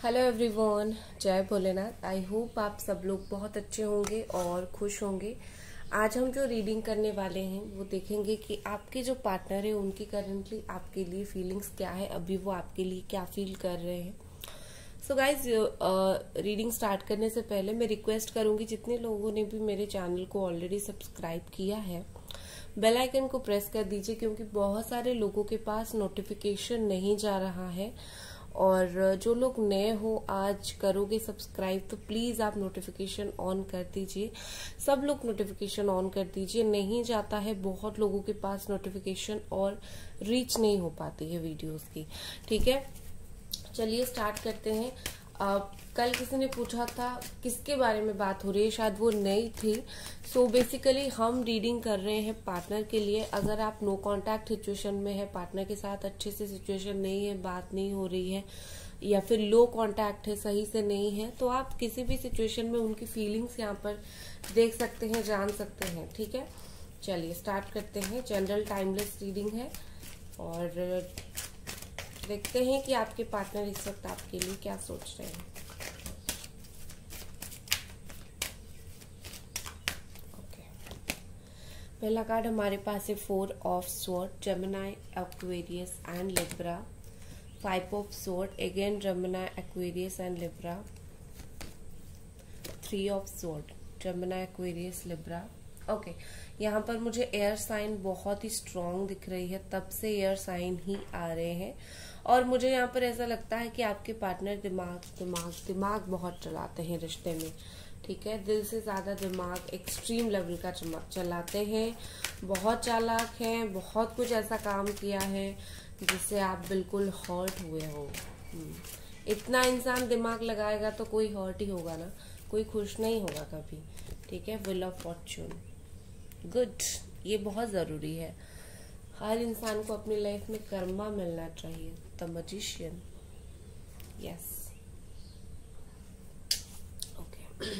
Hello everyone, जय Bholenath. I hope आप सब लोग बहुत अच्छे होंगे और खुश होंगे। आज हम जो रीडिंग करने वाले हैं वो देखेंगे कि आपके जो पार्टनर है उनकी करंटली आपके लिए फीलिंग्स क्या है, अभी वो आपके लिए क्या फील कर रहे हैं। सो गाइज, रीडिंग स्टार्ट करने से पहले मैं रिक्वेस्ट करूंगी जितने लोगों ने भी मेरे चैनल को ऑलरेडी सब्सक्राइब किया है, बेल आइकन को प्रेस कर दीजिए, क्योंकि बहुत सारे लोगों के पास नोटिफिकेशन नहीं जा रहा है। और जो लोग नए हो, आज करोगे सब्सक्राइब तो प्लीज आप नोटिफिकेशन ऑन कर दीजिए। सब लोग नोटिफिकेशन ऑन कर दीजिए, नहीं जाता है बहुत लोगों के पास नोटिफिकेशन और रीच नहीं हो पाती है वीडियोस की। ठीक है, चलिए स्टार्ट करते हैं। कल किसी ने पूछा था किसके बारे में बात हो रही है, शायद वो नई थी। सो बेसिकली हम रीडिंग कर रहे हैं पार्टनर के लिए। अगर आप नो कांटेक्ट सिचुएशन में है, पार्टनर के साथ अच्छे से सिचुएशन नहीं है, बात नहीं हो रही है, या फिर लो कांटेक्ट है, सही से नहीं है, तो आप किसी भी सिचुएशन में उनकी फीलिंग्स यहाँ पर देख सकते हैं, जान सकते हैं। ठीक है, चलिए स्टार्ट करते हैं। जनरल टाइमलेस रीडिंग है और देखते हैं कि आपके पार्टनर इस वक्त आपके लिए क्या सोच रहे हैं। ओके, पहला कार्ड हमारे पास है 4 of sword, Gemini, Aquarius and Libra. 5 of sword, again Gemini, Aquarius and Libra. 3 of sword, Gemini, Aquarius, Libra. Okay, यहाँ पर मुझे एयर साइन बहुत ही स्ट्रॉन्ग दिख रही है, तब से एयर साइन ही आ रहे हैं। और मुझे यहाँ पर ऐसा लगता है कि आपके पार्टनर दिमाग बहुत चलाते हैं रिश्ते में। ठीक है, दिल से ज्यादा दिमाग एक्सट्रीम लेवल का चलाते हैं, बहुत चालाक हैं, बहुत कुछ ऐसा काम किया है जिससे आप बिल्कुल हर्ट हुए हो। इतना इंसान दिमाग लगाएगा तो कोई हर्ट ही होगा ना, कोई खुश नहीं होगा कभी। ठीक है, व्हील ऑफ फॉर्च्यून, गुड, ये बहुत जरूरी है। हर इंसान को अपनी लाइफ में कर्मा मिलना चाहिए। The magician, yes, okay.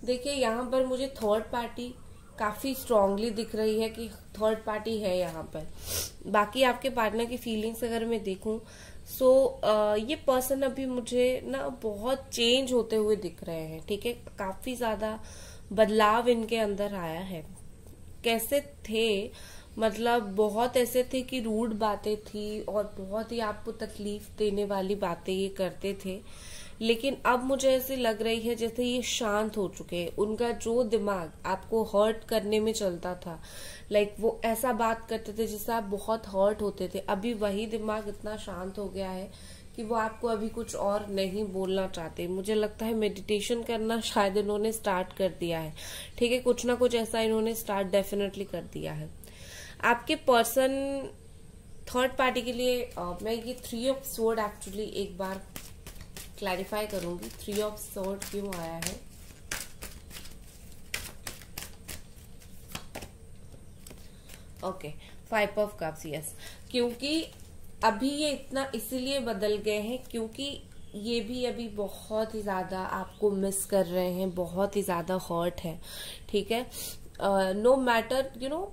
देखिए, यहाँ पर मुझे थर्ड पार्टी काफी स्ट्रांगली दिख रही है कि थर्ड पार्टी है यहाँ पर। बाकी आपके पार्टनर की फीलिंग्स अगर मैं देखूं ये पर्सन अभी मुझे ना बहुत चेंज होते हुए दिख रहे हैं। ठीक है, काफी ज्यादा बदलाव इनके अंदर आया है। कैसे थे, मतलब बहुत ऐसे थे कि रूड बातें थी और बहुत ही आपको तकलीफ देने वाली बातें ये करते थे, लेकिन अब मुझे ऐसे लग रही है जैसे ये शांत हो चुके हैं। उनका जो दिमाग आपको हर्ट करने में चलता था, लाइक वो ऐसा बात करते थे जिससे आप बहुत हर्ट होते थे, अभी वही दिमाग इतना शांत हो गया है कि वो आपको अभी कुछ और नहीं बोलना चाहते। मुझे लगता है मेडिटेशन करना शायद इन्होंने स्टार्ट कर दिया है। ठीक है, कुछ ना कुछ ऐसा इन्होंने स्टार्ट डेफिनेटली कर दिया है। आपके पर्सन थर्ड पार्टी के लिए मैं ये 3 ऑफ स्वॉर्ड एक्चुअली एक बार क्लैरिफाई करूंगी। 3 ऑफ स्वॉर्ड क्यों आया है। ओके, 5 ऑफ कप्स, यस, क्योंकि अभी ये इतना इसीलिए बदल गए हैं क्योंकि ये भी अभी बहुत ही ज्यादा आपको मिस कर रहे हैं, बहुत ही ज्यादा हर्ट है। ठीक है, no matter, you know,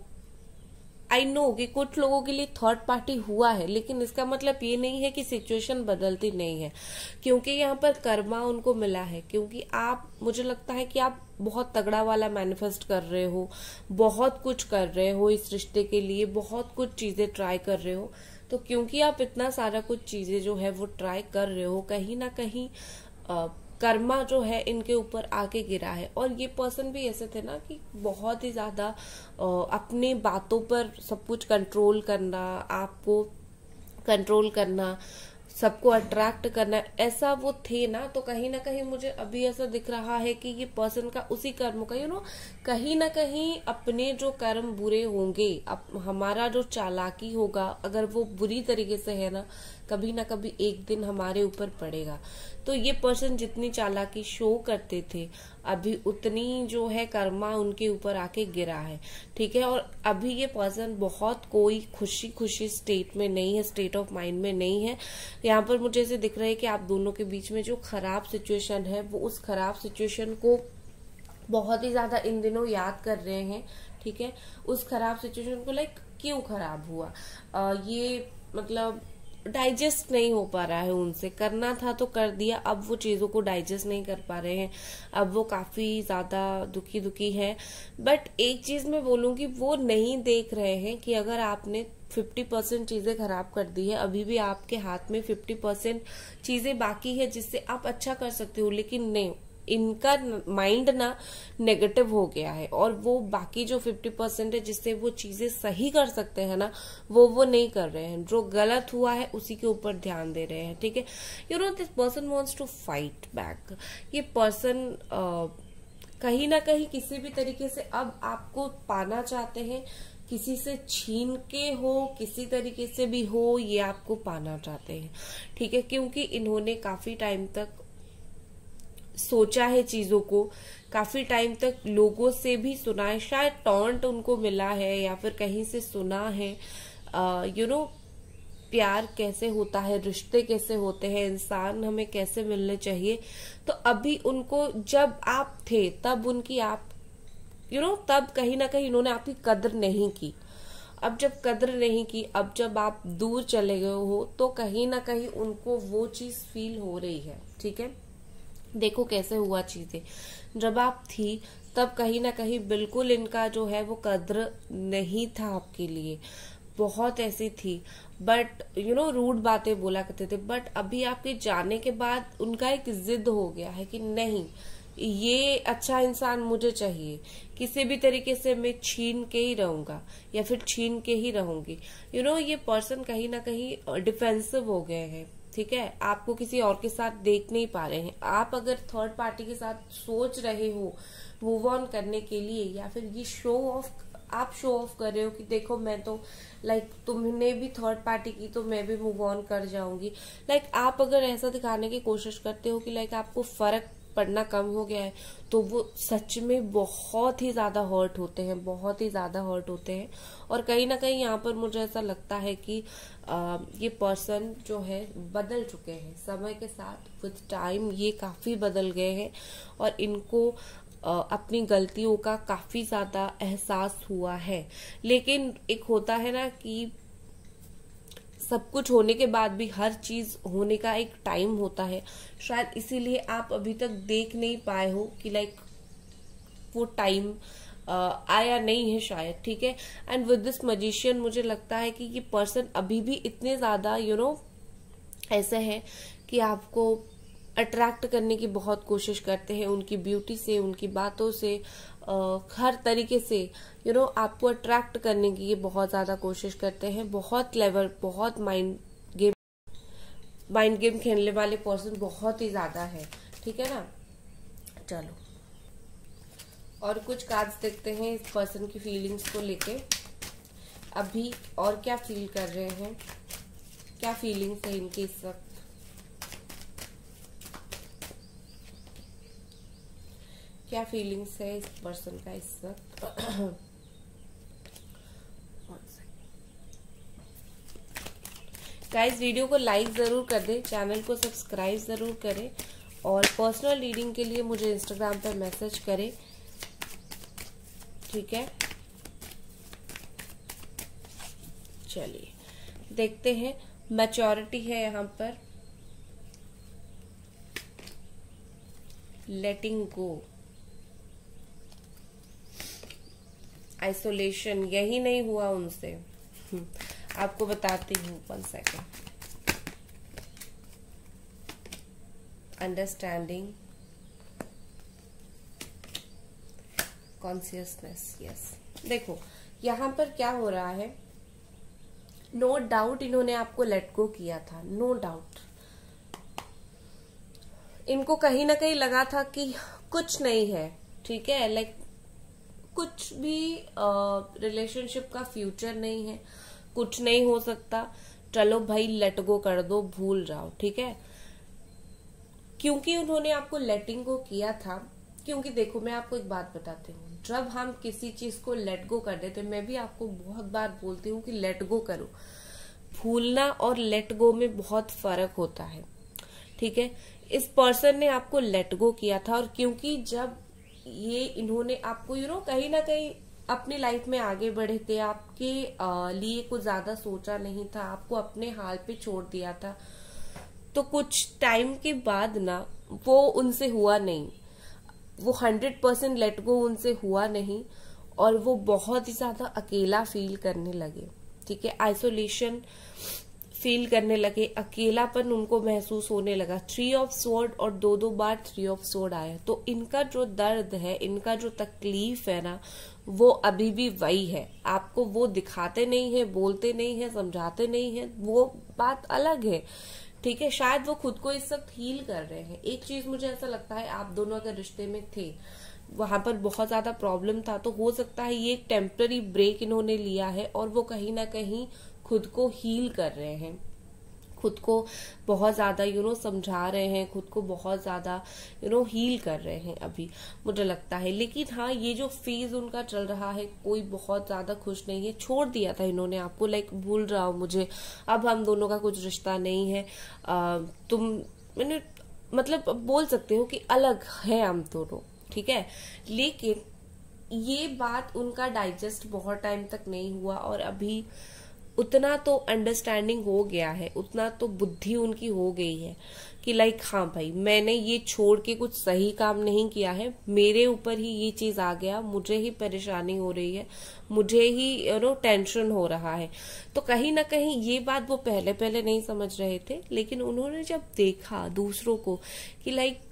I know कि कुछ लोगों के लिए थर्ड पार्टी हुआ है, लेकिन इसका मतलब ये नहीं है कि सिचुएशन बदलती नहीं है, क्योंकि यहाँ पर कर्मा उनको मिला है। क्योंकि आप, मुझे लगता है कि आप बहुत तगड़ा वाला मैनिफेस्ट कर रहे हो, बहुत कुछ कर रहे हो इस रिश्ते के लिए, बहुत कुछ चीजें ट्राई कर रहे हो। तो क्योंकि आप इतना सारा कुछ चीजें जो है वो ट्राई कर रहे हो, कहीं ना कहीं कर्मा जो है इनके ऊपर आके गिरा है। और ये पर्सन भी ऐसे थे ना कि बहुत ही ज्यादा अपनी बातों पर सब कुछ कंट्रोल करना, आपको कंट्रोल करना, सबको अट्रैक्ट करना, ऐसा वो थे ना। तो कहीं ना कहीं मुझे अभी ऐसा दिख रहा है कि ये पर्सन का उसी कर्म का, यू नो, कहीं ना कहीं अपने जो कर्म बुरे होंगे, हमारा जो चालाकी होगा, अगर वो बुरी तरीके से है ना, कभी ना कभी एक दिन हमारे ऊपर पड़ेगा। तो ये पर्सन जितनी चालाकी शो करते थे, अभी उतनी जो है कर्मा उनके ऊपर आके गिरा है। ठीक है, और अभी ये पर्सन बहुत कोई खुशी स्टेट में नहीं है, स्टेट ऑफ माइंड में नहीं है। यहाँ पर मुझे ऐसे दिख रहा है कि आप दोनों के बीच में जो खराब सिचुएशन है, वो उस खराब सिचुएशन को बहुत ही ज्यादा इन दिनों याद कर रहे हैं। ठीक है, उस खराब सिचुएशन को लाइक क्यों खराब हुआ, ये मतलब डाइजेस्ट नहीं हो पा रहा है उनसे। करना था तो कर दिया, अब वो चीजों को डाइजेस्ट नहीं कर पा रहे हैं, अब वो काफी ज्यादा दुखी है। बट एक चीज मैं बोलूंगी, वो नहीं देख रहे हैं कि अगर आपने 50% चीजें खराब कर दी है, अभी भी आपके हाथ में 50% चीजें बाकी है जिससे आप अच्छा कर सकते हो। लेकिन नहीं, इनका माइंड ना नेगेटिव हो गया है, और वो बाकी जो 50% है जिससे वो चीजें सही कर सकते हैं ना, वो नहीं कर रहे हैं। जो गलत हुआ है उसी के ऊपर ध्यान दे रहे हैं। ठीक है, you know this person wants to fight back. ये पर्सन कहीं ना कहीं किसी भी तरीके से अब आपको पाना चाहते हैं, किसी से छीन के हो, किसी तरीके से भी हो, ये आपको पाना चाहते हैं। ठीक है, क्योंकि इन्होंने काफी टाइम तक सोचा है चीजों को, काफी टाइम तक लोगों से भी सुना है, शायद टॉन्ट उनको मिला है या फिर कहीं से सुना है यू नो प्यार कैसे होता है, रिश्ते कैसे होते हैं, इंसान हमें कैसे मिलने चाहिए। तो अभी उनको, जब आप थे तब उनकी आप तब कहीं ना कहीं इन्होंने आपकी कदर नहीं की। अब जब कदर नहीं की, अब जब आप दूर चले गए हो, तो कहीं ना कहीं उनको वो चीज फील हो रही है। ठीक है, देखो कैसे हुआ चीजें, जब आप थी तब कहीं ना कहीं बिल्कुल इनका जो है वो कद्र नहीं था आपके लिए, बहुत ऐसी थी। बट रूड बातें बोला करते थे। बट अभी आपके जाने के बाद उनका एक जिद हो गया है कि नहीं, ये अच्छा इंसान मुझे चाहिए, किसी भी तरीके से मैं छीन के ही रहूंगा या फिर छीन के ही रहूंगी। ये पर्सन कहीं ना कहीं डिफेंसिव हो गए हैं। ठीक है, आपको किसी और के साथ देख नहीं पा रहे हैं। आप अगर थर्ड पार्टी के साथ सोच रहे हो मूव ऑन करने के लिए, या फिर ये आप शो ऑफ कर रहे हो कि देखो मैं तो तुमने भी थर्ड पार्टी की तो मैं भी मूव ऑन कर जाऊंगी। आप अगर ऐसा दिखाने की कोशिश करते हो कि आपको फर्क पड़ना कम हो गया है, तो वो सच में बहुत ही ज्यादा हर्ट होते हैं, बहुत ही ज्यादा हर्ट होते हैं। और कहीं ना कहीं यहाँ पर मुझे ऐसा लगता है कि ये पर्सन जो है बदल चुके हैं समय के साथ, विद टाइम ये काफी बदल गए हैं, और इनको अपनी गलतियों का काफी ज्यादा एहसास हुआ है। लेकिन एक होता है ना कि सब कुछ होने के बाद भी हर चीज होने का एक टाइम होता है, शायद इसीलिए आप अभी तक देख नहीं पाए हो कि वो टाइम आया नहीं है शायद। ठीक है, एंड विद दिस मैजिशियन मुझे लगता है कि ये पर्सन अभी भी इतने ज्यादा ऐसे है कि आपको अट्रैक्ट करने की बहुत कोशिश करते हैं, उनकी ब्यूटी से, उनकी बातों से, हर तरीके से आपको अट्रैक्ट करने की ये बहुत ज्यादा कोशिश करते हैं। बहुत क्लेवर, बहुत माइंड गेम खेलने वाले पर्सन बहुत ही ज्यादा है। ठीक है ना, चलो और कुछ कार्ड्स देखते हैं इस पर्सन की फीलिंग्स को लेके। अभी और क्या फील कर रहे हैं, क्या फीलिंग्स है इनकी इस वक्त, क्या फीलिंग्स है इस पर्सन का इस वक्त। गाइस वीडियो को लाइक जरूर कर दें, चैनल को सब्सक्राइब जरूर करें, और पर्सनल रीडिंग के लिए मुझे इंस्टाग्राम पर मैसेज करें। ठीक है, चलिए देखते हैं। मैच्योरिटी है यहाँ पर, लेटिंग गो, आइसोलेशन, यही नहीं हुआ उनसे। आपको बताती हूँ, 1 सेकेंड। Understanding, consciousness, yes. देखो यहाँ पर क्या हो रहा है, नो डाउट इन्होंने आपको लेट गो किया था, नो डाउट। इनको कहीं ना कहीं लगा था कि कुछ नहीं है। ठीक है, कुछ भी रिलेशनशिप का फ्यूचर नहीं है, कुछ नहीं हो सकता, चलो भाई लेट गो कर दो, भूल जाओ। ठीक है, क्योंकि उन्होंने आपको लेटिंग गो किया था। क्योंकि देखो मैं आपको एक बात बताती हूँ, जब हम किसी चीज को लेट गो कर देते, मैं भी आपको बहुत बार बोलती हूँ कि लेट गो करो, भूलना और लेट गो में बहुत फर्क होता है। ठीक है, इस पर्सन ने आपको लेट गो किया था, और क्योंकि जब इन्होंने आपको कहीं ना कहीं अपनी लाइफ में आगे बढ़े थे, आपके लिए कुछ ज्यादा सोचा नहीं था, आपको अपने हाल पे छोड़ दिया था, तो कुछ टाइम के बाद ना वो उनसे हुआ नहीं, वो 100% लेट गो उनसे हुआ नहीं, और वो बहुत ही ज्यादा अकेला फील करने लगे। ठीक है, आइसोलेशन फील करने लगे, अकेलापन उनको महसूस होने लगा। 3 ऑफ स्वॉर्ड और दो बार 3 ऑफ स्वॉर्ड आया, तो इनका जो दर्द है, इनका जो तकलीफ है ना, वो अभी भी वही है। आपको वो दिखाते नहीं है, बोलते नहीं है, समझाते नहीं है, वो बात अलग है। ठीक है, शायद वो खुद को इस वक्त हील कर रहे हैं। एक चीज मुझे ऐसा लगता है, आप दोनों अगर रिश्ते में थे, वहां पर बहुत ज्यादा प्रॉब्लम था, तो हो सकता है ये एक टेम्पररी ब्रेक इन्होंने लिया है और वो कहीं ना कहीं खुद को हील कर रहे हैं, खुद को बहुत ज्यादा समझा रहे हैं, खुद को बहुत ज्यादा हील कर रहे हैं अभी, मुझे लगता है। लेकिन हाँ, ये जो फेज उनका चल रहा है, कोई बहुत ज्यादा खुश नहीं है। छोड़ दिया था इन्होंने आपको, लाइक भूल रहा हूं मुझे, अब हम दोनों का कुछ रिश्ता नहीं है, मैंने मतलब बोल सकते हो कि अलग है हम दोनों। ठीक है, लेकिन ये बात उनका डाइजेस्ट बहुत टाइम तक नहीं हुआ, और अभी उतना तो अंडरस्टैंडिंग हो गया है, उतना तो बुद्धि उनकी हो गई है कि लाइक हाँ भाई, मैंने ये छोड़ के कुछ सही काम नहीं किया है, मेरे ऊपर ही ये चीज आ गया, मुझे ही परेशानी हो रही है, मुझे ही टेंशन हो रहा है। तो कहीं ना कहीं ये बात वो पहले पहले नहीं समझ रहे थे, लेकिन उन्होंने जब देखा दूसरों को कि लाइक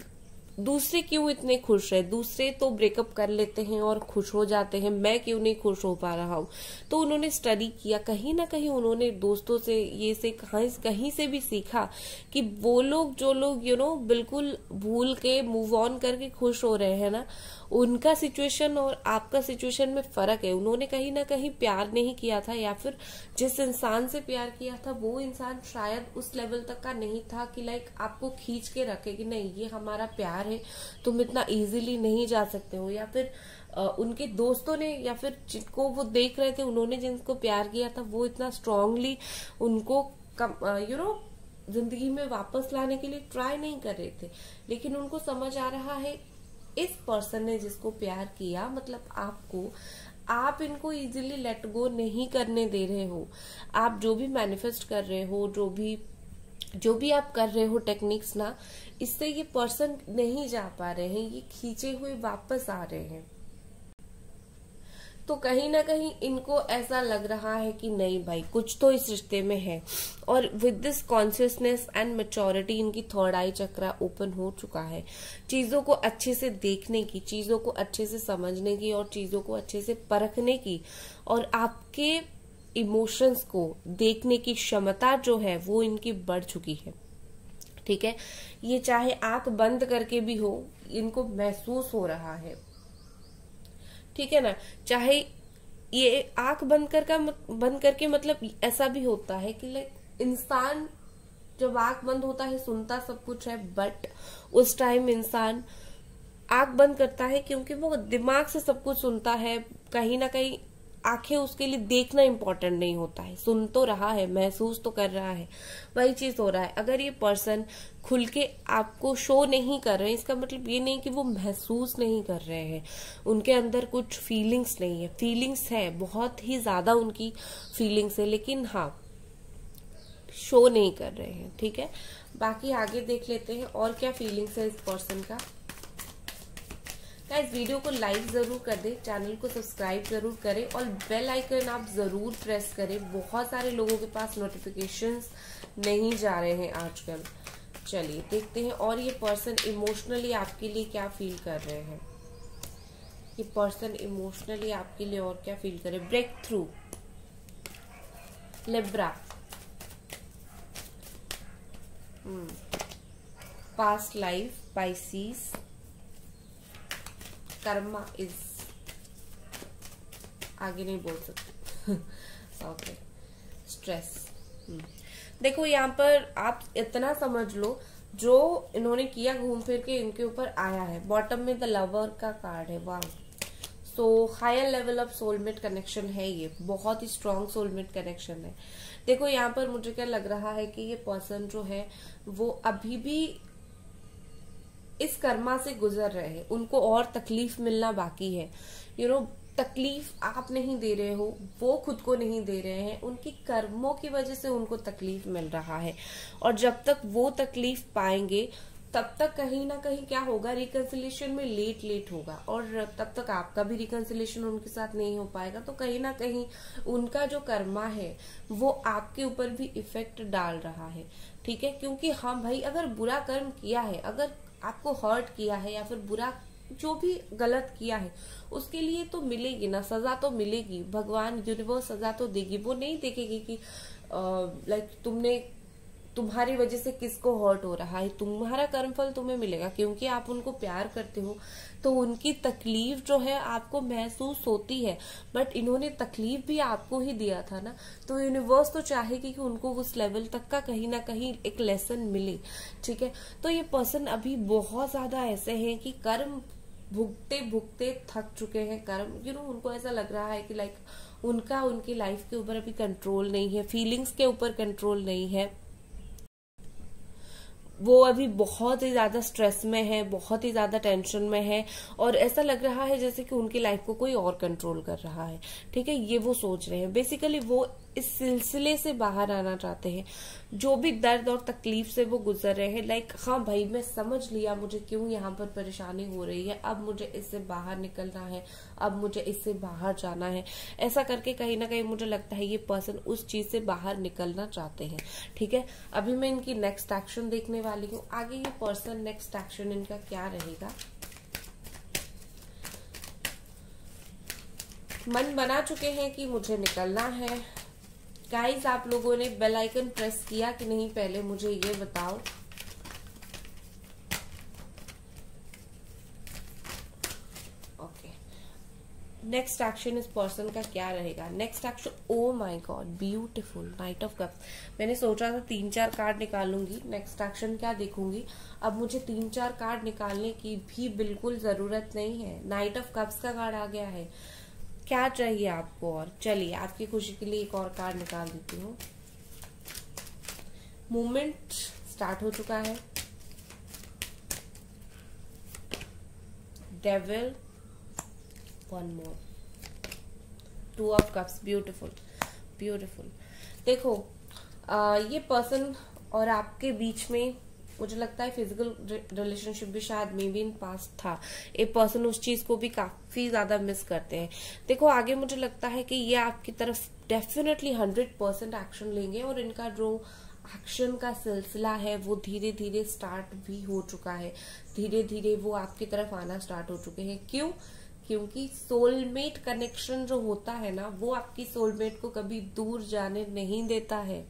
दूसरे क्यों इतने खुश है, दूसरे तो ब्रेकअप कर लेते हैं और खुश हो जाते हैं, मैं क्यों नहीं खुश हो पा रहा हूँ, तो उन्होंने स्टडी किया, कहीं ना कहीं उन्होंने दोस्तों से ये से कहीं से भी सीखा कि वो लोग जो लोग बिल्कुल भूल के मूव ऑन करके खुश हो रहे हैं ना, उनका सिचुएशन और आपका सिचुएशन में फर्क है। उन्होंने कहीं ना कहीं प्यार नहीं किया था, या फिर जिस इंसान से प्यार किया था वो इंसान शायद उस लेवल तक का नहीं था कि लाइक आपको खींच के रखे कि नहीं ये हमारा प्यार है, तुम इतना इजीली नहीं जा सकते हो। या फिर उनके दोस्तों ने, या फिर जिनको वो देख रहे थे, उन्होंने जिनको प्यार किया था, वो इतना स्ट्रांगली उनको जिंदगी में वापस लाने के लिए ट्राई नहीं कर रहे थे। लेकिन उनको समझ आ रहा है, इस पर्सन ने जिसको प्यार किया, मतलब आपको, आप इनको इजीली लेट गो नहीं करने दे रहे हो। आप जो भी मैनिफेस्ट कर रहे हो, जो भी आप कर रहे हो टेक्निक्स ना, इससे ये पर्सन नहीं जा पा रहे हैं, ये खींचे हुए वापस आ रहे हैं। तो कहीं ना कहीं इनको ऐसा लग रहा है कि नहीं भाई, कुछ तो इस रिश्ते में है। और with this consciousness and maturity, इनकी थर्ड आई चक्रा ओपन हो चुका है, चीजों को अच्छे से देखने की, चीजों को अच्छे से समझने की, और चीजों को अच्छे से परखने की, और आपके इमोशंस को देखने की क्षमता जो है वो इनकी बढ़ चुकी है। ठीक है, ये चाहे आंख बंद करके भी हो, इनको महसूस हो रहा है। ठीक है ना, चाहे ये आंख बंद करके मतलब ऐसा भी होता है कि लाइक इंसान जब आंख बंद होता है सुनता सब कुछ है, बट उस टाइम इंसान आंख बंद करता है क्योंकि वो दिमाग से सब कुछ सुनता है, कहीं ना कहीं आंखें उसके लिए देखना इंपॉर्टेंट नहीं होता है, सुन तो रहा है, महसूस तो कर रहा है, वही चीज हो रहा है। अगर ये पर्सन खुल के आपको शो नहीं कर रहे हैं, इसका मतलब ये नहीं कि वो महसूस नहीं कर रहे हैं, उनके अंदर कुछ फीलिंग्स नहीं है। फीलिंग्स है, बहुत ही ज्यादा उनकी फीलिंग्स है, लेकिन हाँ शो नहीं कर रहे हैं। ठीक है, बाकी आगे देख लेते हैं और क्या फीलिंग्स है इस पर्सन का। गाइस, वीडियो को लाइक जरूर कर दे, चैनल को सब्सक्राइब जरूर करें, और बेल आइकन आप जरूर प्रेस करें। बहुत सारे लोगों के पास नोटिफिकेशंस नहीं जा रहे हैं आजकल। चलिए देखते हैं और ये पर्सन इमोशनली आपके लिए क्या फील कर रहे हैं। ये पर्सन इमोशनली आपके लिए और क्या फील करे। Breakthrough, Libra, past life, Pisces, karma is, आगे नहीं बोल सकते। Okay, stress. देखो यहाँ पर आप इतना समझ लो, जो इन्होंने किया घूम फिर के इनके ऊपर आया है। बॉटम में द लवर का कार्ड है, वाह। So higher level of soulmate connection है, ये बहुत ही स्ट्रॉन्ग सोलमेट कनेक्शन है। देखो यहाँ पर मुझे क्या लग रहा है कि ये पर्सन जो है वो अभी भी इस कर्मा से गुजर रहे हैं, उनको और तकलीफ मिलना बाकी है। तकलीफ आप नहीं दे रहे हो, वो खुद को नहीं दे रहे हैं, उनकी कर्मों की वजह से उनको तकलीफ मिल रहा है। और जब तक वो तकलीफ पाएंगे तब तक कहीं ना कहीं क्या होगा, रिकंसिलिएशन में लेट होगा, और तब तक आपका भी रिकंसिलिएशन उनके साथ नहीं हो पाएगा। तो कहीं ना कहीं उनका जो कर्मा है वो आपके ऊपर भी इफेक्ट डाल रहा है, ठीक है। क्योंकि हाँ भाई, अगर बुरा कर्म किया है, अगर आपको हर्ट किया है या फिर बुरा जो भी गलत किया है, उसके लिए तो मिलेगी ना, सजा तो मिलेगी। भगवान यूनिवर्स सजा तो देगी, वो नहीं देखेगी कि लाइक तुम्हारी वजह से किसको हर्ट हो रहा है, तुम्हारा कर्मफल तुम्हें मिलेगा क्योंकि आप उनको प्यार करते हो। तो उनकी तकलीफ जो है आपको महसूस होती है, बट इन्होंने तकलीफ भी आपको ही दिया था ना, तो यूनिवर्स तो चाहेगी कि उनको उस लेवल तक का कहीं ना कहीं एक लेसन मिले, ठीक है। तो ये पर्सन अभी बहुत ज्यादा ऐसे हैं कि कर्म भुगते भुगते थक चुके हैं। कर्म उनको ऐसा लग रहा है कि लाइक उनका उनकी लाइफ के ऊपर अभी कंट्रोल नहीं है, फीलिंग्स के ऊपर कंट्रोल नहीं है, वो अभी बहुत ही ज्यादा स्ट्रेस में है, बहुत ही ज्यादा टेंशन में है, और ऐसा लग रहा है जैसे कि उनकी लाइफ को कोई और कंट्रोल कर रहा है, ठीक है। ये वो सोच रहे हैं, बेसिकली वो इस सिलसिले से बाहर आना चाहते हैं। जो भी दर्द और तकलीफ से वो गुजर रहे हैं, लाइक हाँ भाई मैं समझ लिया मुझे क्यों यहाँ पर परेशानी हो रही है, अब मुझे इससे बाहर निकलना है, अब मुझे इससे बाहर जाना है। ऐसा करके कहीं ना कहीं मुझे लगता है ये पर्सन उस चीज से बाहर निकलना चाहते हैं, ठीक है। अभी मैं इनकी नेक्स्ट एक्शन देखने वाली हूँ, आगे ये पर्सन नेक्स्ट एक्शन इनका क्या रहेगा। मन बना चुके हैं कि मुझे निकलना है। गाइस आप लोगों ने बेल आइकन प्रेस किया कि नहीं, पहले मुझे ये बताओ। ओके, नेक्स्ट एक्शन इस पर्सन का क्या रहेगा। Next action, oh my God beautiful, night of cups. मैंने सोचा था 3-4 कार्ड निकालूंगी, नेक्स्ट एक्शन क्या देखूंगी। अब मुझे 3-4 कार्ड निकालने की भी बिल्कुल जरूरत नहीं है, नाइट ऑफ कप्स का कार्ड आ गया है। क्या चाहिए आपको और, चलिए आपकी खुशी के लिए एक और कार्ड निकाल देती हूँ। मूवमेंट स्टार्ट हो चुका है। Devil, one more, 2 of cups, beautiful beautiful. देखो ये पर्सन और आपके बीच में मुझे लगता है फिजिकल रिलेशनशिप भी शायद मे बी इन पास्ट था। एक पर्सन उस चीज को भी काफी ज्यादा मिस करते हैं। देखो आगे मुझे लगता है कि ये आपकी तरफ डेफिनेटली 100% एक्शन लेंगे, और इनका जो एक्शन का सिलसिला है वो धीरे धीरे स्टार्ट भी हो चुका है। धीरे धीरे वो आपकी तरफ आना स्टार्ट हो चुके हैं। क्यों? क्योंकि सोलमेट कनेक्शन जो होता है ना, वो आपकी सोलमेट को कभी दूर जाने नहीं देता है।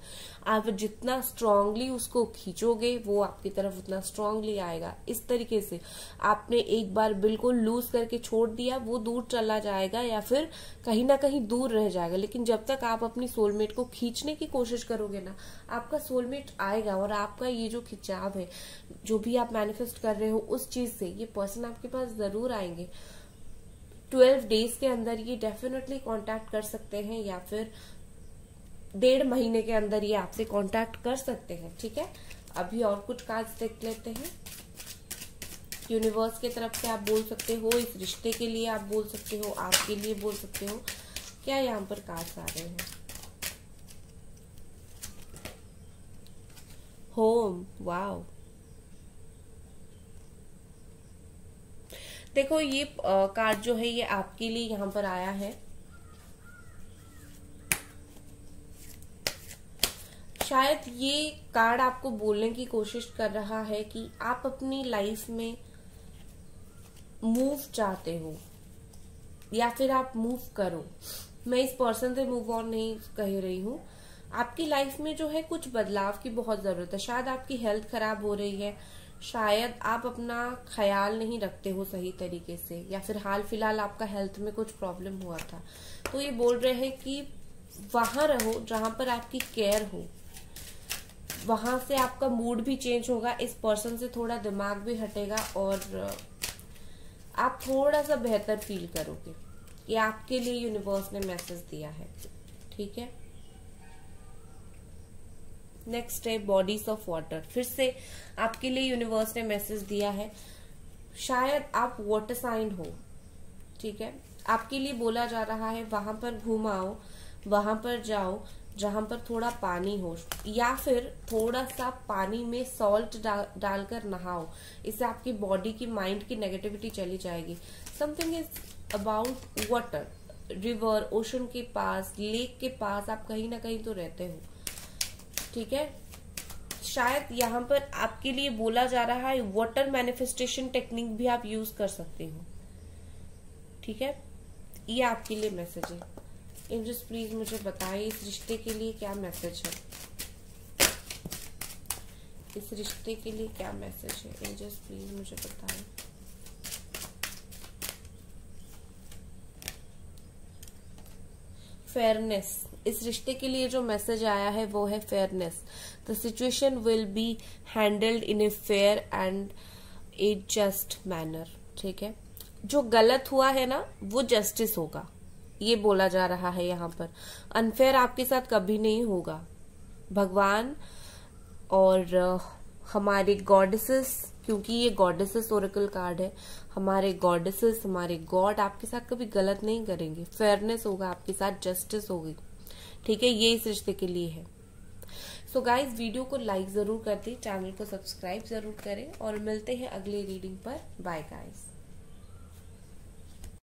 आप जितना स्ट्रांगली उसको खींचोगे वो आपकी तरफ उतना स्ट्रांगली आएगा। इस तरीके से आपने एक बार बिल्कुल लूज करके छोड़ दिया, वो दूर चला जाएगा या फिर कहीं ना कहीं दूर रह जाएगा। लेकिन जब तक आप अपनी सोलमेट को खींचने की कोशिश करोगे ना, आपका सोलमेट आएगा, और आपका ये जो खिंचाव है, जो भी आप मैनिफेस्ट कर रहे हो उस चीज से, ये पर्सन आपके पास जरूर आएंगे। 12 डेज के अंदर ये डेफिनेटली कांटेक्ट कर सकते हैं, या फिर 1.5 महीने के अंदर ये आपसे कांटेक्ट कर सकते हैं, ठीक है। अभी और कुछ कार्ड्स देख लेते हैं। यूनिवर्स की तरफ से आप बोल सकते हो, इस रिश्ते के लिए आप बोल सकते हो, आपके लिए बोल सकते हो। क्या यहाँ पर कार्ड्स आ रहे हैं? Home, wow. देखो ये कार्ड जो है ये आपके लिए यहाँ पर आया है। शायद ये कार्ड आपको बोलने की कोशिश कर रहा है कि आप अपनी लाइफ में मूव चाहते हो, या फिर आप मूव करो। मैं इस पर्सन से मूव ऑन नहीं कह रही हूँ। आपकी लाइफ में जो है कुछ बदलाव की बहुत जरूरत है। शायद आपकी हेल्थ खराब हो रही है, शायद आप अपना ख्याल नहीं रखते हो सही तरीके से, या फिर हाल फिलहाल आपका हेल्थ में कुछ प्रॉब्लम हुआ था। तो ये बोल रहे हैं कि वहां रहो जहां पर आपकी केयर हो, वहां से आपका मूड भी चेंज होगा, इस पर्सन से थोड़ा दिमाग भी हटेगा, और आप थोड़ा सा बेहतर फील करोगे। ये आपके लिए यूनिवर्स ने मैसेज दिया है, ठीक है। नेक्स्ट है बॉडीज ऑफ वाटर। फिर से आपके लिए यूनिवर्स ने मैसेज दिया है। शायद आप वाटर साइन हो, ठीक है। आपके लिए बोला जा रहा है वहां पर घुमाओ, वहां पर जाओ जहां पर थोड़ा पानी हो, या फिर थोड़ा सा पानी में सॉल्ट डालकर नहाओ। इससे आपकी बॉडी की, माइंड की नेगेटिविटी चली जाएगी। Something is about water, river, ocean के पास, लेक के पास आप कहीं ना कहीं तो रहते हो, ठीक है। शायद यहाँ पर आपके लिए बोला जा रहा है वाटर मैनिफेस्टेशन टेक्निक भी आप यूज कर सकते हो, ठीक है। ये आपके लिए मैसेज है। एंजल्स प्लीज मुझे बताएं इस रिश्ते के लिए क्या मैसेज है, इस रिश्ते के लिए क्या मैसेज है। एंजल्स प्लीज मुझे बताएं। फेयरनेस, इस रिश्ते के लिए जो मैसेज आया है वो है fairness. The situation will be handled in a fair and A just manner, ठीक है। जो गलत हुआ है ना वो जस्टिस होगा, ये बोला जा रहा है यहाँ पर। अनफेयर आपके साथ कभी नहीं होगा। भगवान और हमारे गॉडेसेस, क्योंकि ये गॉडेसेस ओरेकल कार्ड है, हमारे गॉडेसेस, हमारे गॉड आपके साथ कभी गलत नहीं करेंगे। फेयरनेस होगा आपके साथ, जस्टिस होगी, ठीक है। ये इस रिश्ते के लिए है। सो गाइज, वीडियो को लाइक जरूर कर दें, चैनल को सब्सक्राइब जरूर करें और मिलते हैं अगले रीडिंग पर। Bye guys.